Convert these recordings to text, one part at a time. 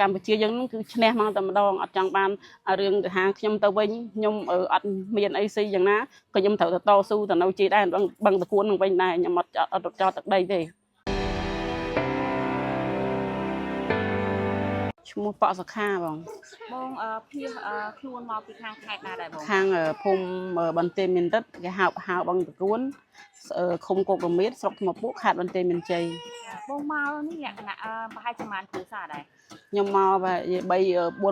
កម្ពុជាយើងហ្នឹងគឺឈ្នះមកតែម្ដងអត់ចង់បានរឿងទៅហាខ្ញុំទៅវិញខ្ញុំអត់មានអីស៊ីយ៉ាងណាក៏ខ្ញុំត្រូវទៅតស៊ូទៅនៅជេរដែរបឹងតគួននឹងវិញដែរខ្ញុំអត់ចោលទឹកដីទេឈ្មោះប៉សុខាបងភៀសខ្លួនមកពីខាងខេត្តណាដែរបងខាងភូមិបន្ទាយមានរិទ្ធគេហៅបឹងតគួនឃុំគោករមៀតស្រុកថ្មពួកខេត្តបន្ទាយមានជ័យបងមកនេះលក្ខណៈប្រហែលប្រហែលគ្រួសារដែរខ្ញុំមក3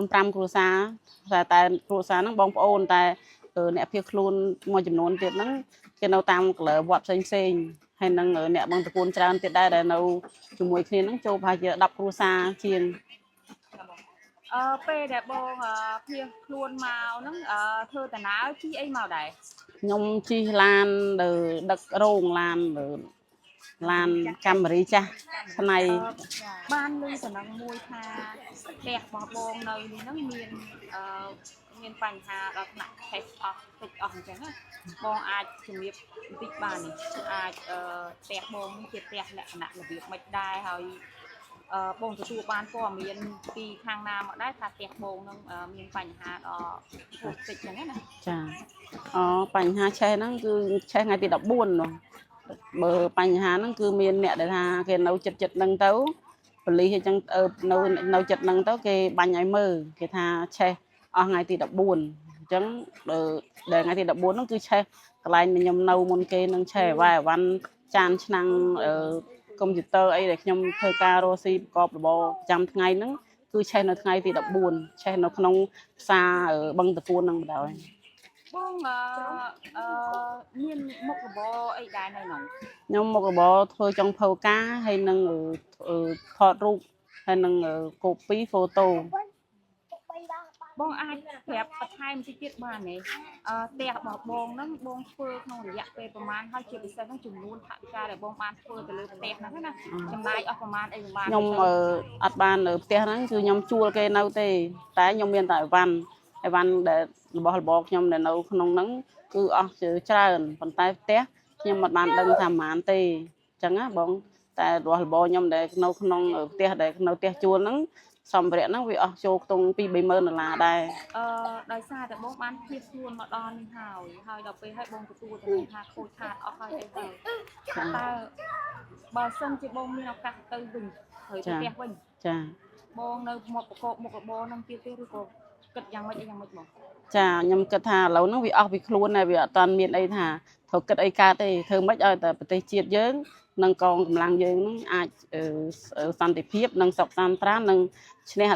4 5គ្រួសារតែគ្រួសារហ្នឹងបងប្អូនតែអ្នកភៀសខ្លួនមួយចំនួនទៀតហ្នឹងគេនៅតាមកលើវត្តផ្សេងហើយនឹងអ្នកបឹងតគួនច្រើនទៀតដែរដែលនៅជាមួយគ្នាហ្នឹងចូលប្រហែលជា10គ្រួសារជាងពេលដែលបងភៀសខ្លួនមកហ្នឹងធ្វើតាណាជិះអីមកដែរខ្ញុំជិះឡានដឹករោងឡានកាមេរីចាស់ឆ្នៃបានលឺសំណឹងមួយថាផ្ទះរបស់បងនៅនេះហ្នឹងមានបញ្ហាដល់ថ្នាក់ខេសអស់តិចអស់អញ្ចឹងណាបងអាចជំរាបបន្តិចបាននេះអាចផ្ទះបងនេះជាផ្ទះលក្ខណៈរបៀបមិនដែរហើយបងទទួលបានព័ត៌មានពីខាងណាមកដែរថាផ្ទះបងនឹងមានបញ្ហាដល់ពុះតិចអញ្ចឹងណាចាបញ្ហាឆេះហ្នឹងគឺឆេះថ្ងៃទី14នោះបើបញ្ហាហ្នឹងគឺមានអ្នកដែលថាគេនៅចិត្តហ្នឹងទៅប៉ូលីសអញ្ចឹងនៅចិត្តហ្នឹងទៅគេបាញ់ឲ្យមើលគេថាឆេះអស់ថ្ងៃទី14អញ្ចឹងដែលថ្ងៃទី14ហ្នឹងគឺឆេះកន្លែងខ្ញុំនៅមុនគេនឹងឆេះអវ៉ាន់ចានឆ្នាំងកុំព្យូទ័រអីដែលខ្ញុំធ្វើការរស់ស៊ីប្រកបរបរប្រចាំថ្ងៃហ្នឹងគឺឆេះនៅថ្ងៃទី14ឆេះនៅក្នុងផ្សារបឹងតគួនហ្នឹងបណ្ដោយបងមានមុខរបរអីដែរនៅនោះខ្ញុំមុខរបរធ្វើចុងភៅការហើយនឹងថតរូបហើយនឹងកូពីហ្វូតូបងអាចប្រាប់បន្ថែមតិចទៀតបានទេផ្ទះរបស់បងហ្នឹងបងធ្វើក្នុងរយៈពេលប្រហែលហើយជាពិសេសហ្នឹងចំនួនថវិកាដែលបងបានធ្វើទៅលើផ្ទះហ្នឹងណាចំណាយអស់ប្រហែលអីប្រហែលខ្ញុំអត់បានផ្ទះហ្នឹងគឺខ្ញុំជួលគេនៅទេតែខ្ញុំមានតែអីវ៉ាន់ដែលរបស់របរខ្ញុំដែលនៅក្នុងហ្នឹងគឺអស់ច្រើនប៉ុន្តែផ្ទះខ្ញុំមិនបានដឹងថាប៉ុន្មានទេអញ្ចឹងណាបងតែរបស់របរខ្ញុំដែលនៅក្នុងផ្ទះដែលនៅផ្ទះជួលហ្នឹងសម្ភារៈហ្នឹងវាអស់ចូលខ្ទង់2-3ម៉ឺនដុល្លារដែរដោយសារតែបងបានភៀសខ្លួនមកដល់នេះហើយដល់ពេលឲ្យបងទទួលទៅថាខូចខាតអស់ហើយអីទៅតើបើសិនជាបងមានឱកាសទៅវិញហើយទៅផ្ទះវិញចាបងនៅមកប្រកបមុខរបរហ្នឹងទៀតទេឬក៏គិតយ៉ាងម៉េចបងចាខ្ញុំគិតថាឥឡូវហ្នឹងវាអស់ពីខ្លួនហើយវាអត់តាន់មានអីថាត្រូវគិតអីកើតទេធ្វើម៉េចឲ្យតែប្រទេសជាតិយើងនិងកងកម្លាំងយើងហ្នឹងអាចសន្តិភាពនិងសុខសាន្តត្រាននិងឈ្នះ